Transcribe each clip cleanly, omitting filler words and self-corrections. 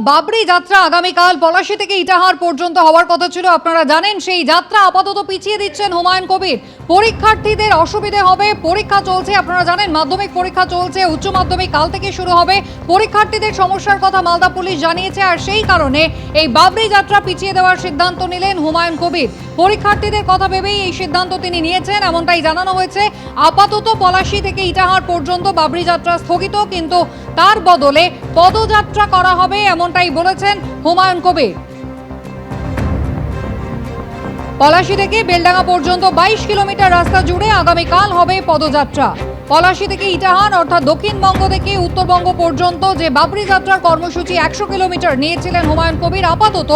বাবরি যাত্রা আগামীকাল পলাশী থেকে ইটাহার পর্যন্ত হওয়ার কথা ছিল। আপনারা জানেন সেই যাত্রা আপাতত পিছিয়ে দিচ্ছেন হুমায়ুন কবির। পরীক্ষার্থীদের অসুবিধে হবে, পরীক্ষা চলছে, আপনারা জানেন মাধ্যমিক পরীক্ষা চলছে, উচ্চ মাধ্যমিক কাল থেকে শুরু হবে। পরীক্ষার্থীদের সমস্যার কথা মালদা পুলিশ জানিয়েছে, আর সেই কারণে এই বাবরি যাত্রা পিছিয়ে দেওয়ার সিদ্ধান্ত নিলেন হুমায়ুন কবির। পরীক্ষার্থীদের কথা ভেবেই এই সিদ্ধান্ত তিনি নিয়েছেন, এমনটাই জানানো হয়েছে। আপাতত পলাশী থেকে ইটাহার পর্যন্ত বাবরি যাত্রা স্থগিত, কিন্তু তার বদলে পদযাত্রা করা হবে, এমনটাই বলেছেন হুমায়ুন কবির। পলাশী থেকে বেলডাঙ্গা পর্যন্ত 22 কিলোমিটার রাস্তা জুড়ে আগামীকাল হবে পদযাত্রা। পলাশী থেকে ইটাহার অর্থাৎ দক্ষিণবঙ্গ থেকে উত্তরবঙ্গ পর্যন্ত যে বাবরি যাত্রার কর্মসূচি 100 কিলোমিটার নিয়েছিলেন হুমায়ুন কবির, আপাতত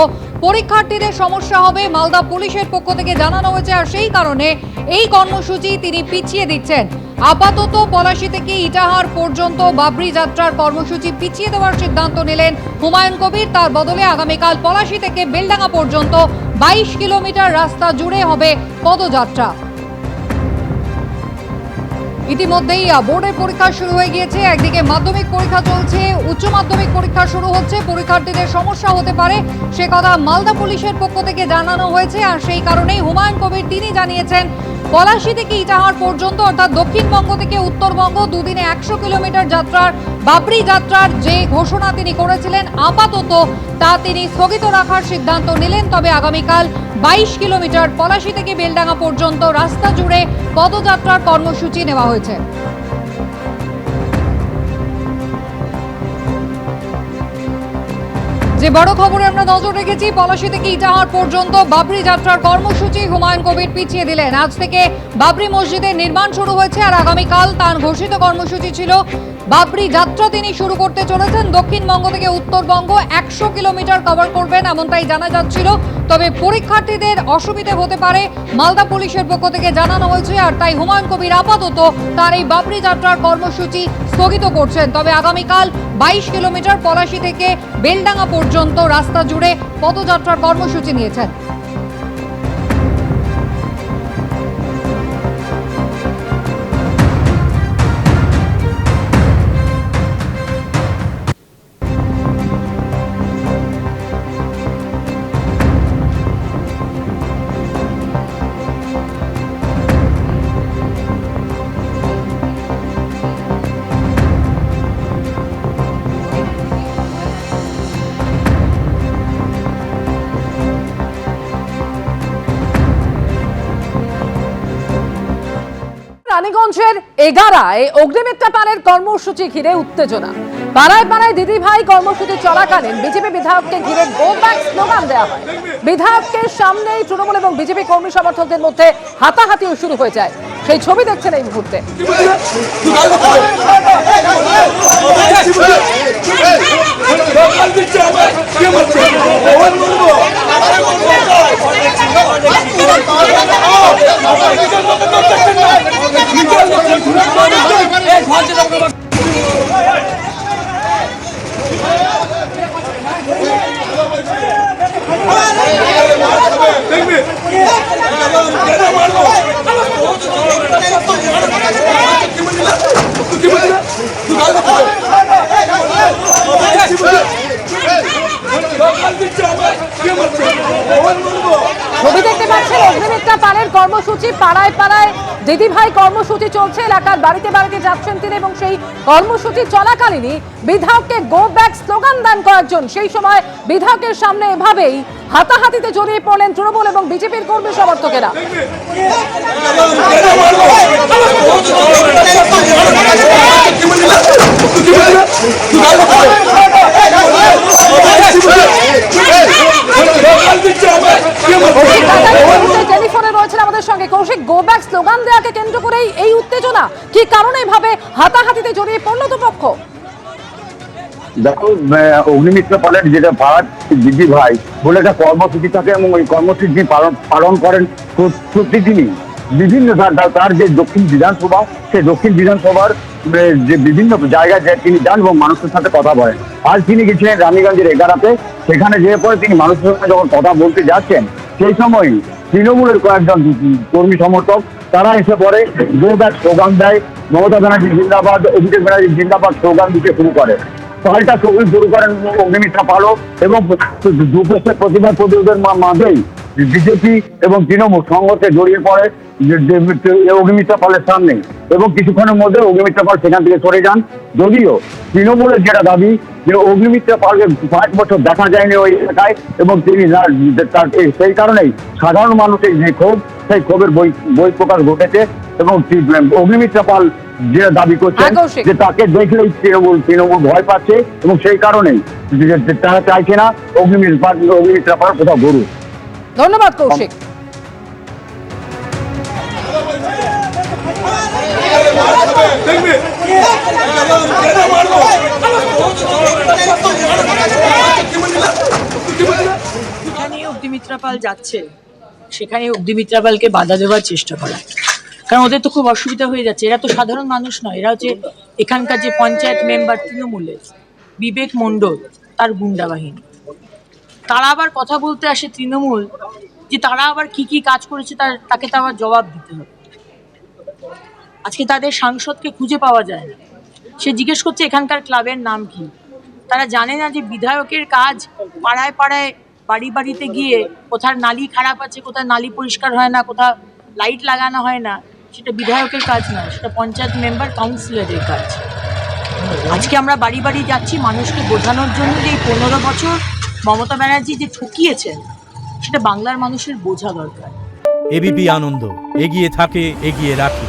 পরীক্ষার্থীদের সমস্যা হবে মালদা পুলিশের পক্ষ থেকে জানানো হয়েছে, আর সেই কারণে এই কর্মসূচি তিনি পিছিয়ে দিচ্ছেন। আপাতত পলাশী থেকে ইটাহার পর্যন্ত বাবরি যাত্রার কর্মসূচি পিছিয়ে দেওয়ার সিদ্ধান্ত নিলেন হুমায়ুন কবির। তার বদলে আগামীকাল পলাশী থেকে বেলডাঙ্গা পর্যন্ত 22 কিলোমিটার রাস্তা জুড়ে হবে পদযাত্রা। ইতিমধ্যেই বোর্ডের পরীক্ষা শুরু হয়ে গিয়েছে, একদিকে মাধ্যমিক পরীক্ষা চলছে, উচ্চ মাধ্যমিক পরীক্ষা শুরু হচ্ছে, পরীক্ষার্থীদের সমস্যা হতে পারে সে কথা মালদা পুলিশের পক্ষ থেকে জানানো হয়েছে, আর সেই কারণেই হুমায়ুন কবির তিনি জানিয়েছেন পলাশী থেকে ইটাহার পর্যন্ত অর্থাৎ দক্ষিণবঙ্গ থেকে উত্তরবঙ্গ দুদিনে 100 কিলোমিটার যাত্রার বাবরি যাত্রার যে ঘোষণা তিনি করেছিলেন, আপাতত তা তিনি স্থগিত রাখার সিদ্ধান্ত নিলেন। তবে আগামীকাল 22 কিলোমিটার পলাশী থেকে বেলডাঙ্গা পর্যন্ত রাস্তা জুড়ে পদযাত্রার কর্মসূচি নেওয়া হয়েছে। যে বড় খবরে আমরা নজর রেখেছি, পলাশী থেকে ইটাহার পর্যন্ত বাবরি যাত্রার কর্মসূচি হুমায়ুন কবির পিছিয়ে দিলেন। আজ থেকে বাবরি মসজিদের নির্মাণ শুরু হয়েছে, আর আগামীকাল তার ঘোষিত কর্মসূচি ছিল বাবরি যাত্রা তিনি শুরু করতে চলেছেন। দক্ষিণবঙ্গ থেকে উত্তরবঙ্গ 100 কিলোমিটার কভার করবেন, এমনটাই জানা যাচ্ছিল। তবে পরীক্ষার্থীদের অসুবিধে হতে পারে মালদা পুলিশের পক্ষ থেকে জানানো হয়েছে, আর তাই হুমায়ুন কবির আপাতত তার এই বাবরি যাত্রার কর্মসূচি স্থগিত করছেন। তবে আগামীকাল 22 কিলোমিটার পলাশী থেকে বেলডাঙ্গা পর্যন্ত রাস্তা জুড়ে পদযাত্রার কর্মসূচি নিয়েছেন। রানীগঞ্জের এগারায় অগ্নিমিত্রা পালের কর্মসূচি ঘিরে উত্তেজনা। পাড়ায় পাড়ায় দিদি ভাই কর্মসূচি চলাকালীন বিজেপি বিধায়ককে ঘিরে গো ব্যাক স্লোগান দেওয়া হয়। বিধায়কের সামনেই তৃণমূল এবং বিজেপি কর্মী সমর্থকদের মধ্যে হাতাহাতিও শুরু হয়ে যায়, সেই ছবি দেখছেন এই মুহূর্তে। ছবি দেখতে পাচ্ছেন অগ্নিমিত্রা পালের কর্মসূচি, পাড়ায় পাড়ায় দিদি ভাই কর্মসূচি চলছে, এলাকার বাড়িতে বাড়িতে যাচ্ছেন তিনি এবং সেই কর্মসূচি চলাকালীনই বিধায়ককে গো ব্যাক স্লোগান দেন কয়েকজন। সেই সময় বিধায়কের সামনে এভাবেই হাতাহাতিতে জড়িয়ে পড়লেন তৃণমূল এবং বিজেপির কর্মী সমর্থকেরা। টেলিফোনে রয়েছেন আমাদের সঙ্গে কৌশিক। গো ব্যাক স্লোগান দেওয়াকে কেন্দ্র করেই এই উত্তেজনা, কি কারণে এভাবে হাতাহাতিতে জড়িয়ে পড়ল দুপক্ষ? দেখো, অগ্নিমিত্র পালের যেটা পাড়ার দিদি ভাই বলে একটা কর্মসূচি থাকে এবং ওই কর্মসূচি পালন করেন প্রতিদিনই বিভিন্ন তার যে দক্ষিণ বিধানসভা, সেই দক্ষিণ বিধানসভার যে বিভিন্ন জায়গায় তিনি যান এবং মানুষের সাথে কথা বলেন। আজ তিনি গেছিলেন রানীগঞ্জের এগারাতে, সেখানে যেয়ে পরে তিনি মানুষের সঙ্গে যখন কথা বলতে যাচ্ছেন, সেই সময় তৃণমূলের কয়েকজন কর্মী সমর্থক তারা এসে পরে জোরদার স্লোগান দেয়, মমতা ব্যানার্জি জিন্দাবাদ, অভিষেক ব্যানার্জি জিন্দাবাদ স্লোগান দিতে শুরু করে। পাল্টা ছবি শুরু করেন অগ্নিমিত্রা পালও এবং দুপক্ষের প্রতিবাদ প্রতিরোধের মাঝেই বিজেপি এবং তৃণমূল সংঘর্ষে জড়িয়ে পড়ে অগ্নিমিত্রা পালের সামনে এবং কিছুক্ষণের মধ্যে অগ্নিমিত্রা পাল সেখান থেকে সরে যান। যদিও তৃণমূলের যেটা দাবি যে অগ্নিমিত্রা পালকে 5 বছর দেখা যায়নি ওই এলাকায় এবং তিনি সেই কারণেই সাধারণ মানুষের যে ক্ষোভ সেই ক্ষোভের বই প্রকাশ ঘটেছে এবং অগ্নিমিত্রা পাল যেটা দাবি করছেন যে তাকে দেখলেই তৃণমূল ভয় পাচ্ছে এবং সেই কারণেই তারা চাইছে না অগ্নিমিত্রা পাল কোথাও গরু। ধন্যবাদ কৌশিক। যেখানে অগ্নিমিত্রা পাল যাচ্ছে সেখানে অগ্নিমিত্রা পালকে বাধা দেওয়ার চেষ্টা করা, কারণ ওদের তো খুব অসুবিধা হয়ে যাচ্ছে। এরা তো সাধারণ মানুষ নয়, এরা হচ্ছে এখানকার যে পঞ্চায়েত মেম্বার তৃণমূলের বিবেক মণ্ডল তার গুন্ডা বাহিনী। তারা আবার কথা বলতে আসে তৃণমূল যে তারা আবার কি কি কাজ করেছে তাকে তো আবার জবাব দিতে হবে। আজকে তাদের সাংসদকে খুঁজে পাওয়া যায় না, সে জিজ্ঞেস করছে এখানকার ক্লাবের নাম কি। তারা জানে না যে বিধায়কের কাজ পাড়ায় পাড়ায় বাড়ি বাড়িতে গিয়ে কোথায় নালি খারাপ আছে, কোথায় নালি পরিষ্কার হয় না, কোথাও লাইট লাগানো হয় না, সেটা বিধায়কের কাজ নয়, সেটা পঞ্চায়েত মেম্বার কাউন্সিলরের কাজ। আজকে আমরা বাড়ি বাড়ি যাচ্ছি মানুষকে বোঝানোর জন্য যে এই 15 বছর মমতা ব্যানার্জি যে ঠকিয়েছেন সেটা বাংলার মানুষের বোঝা দরকার। এবিপি আনন্দ, এগিয়ে থাকে, এগিয়ে রাখে।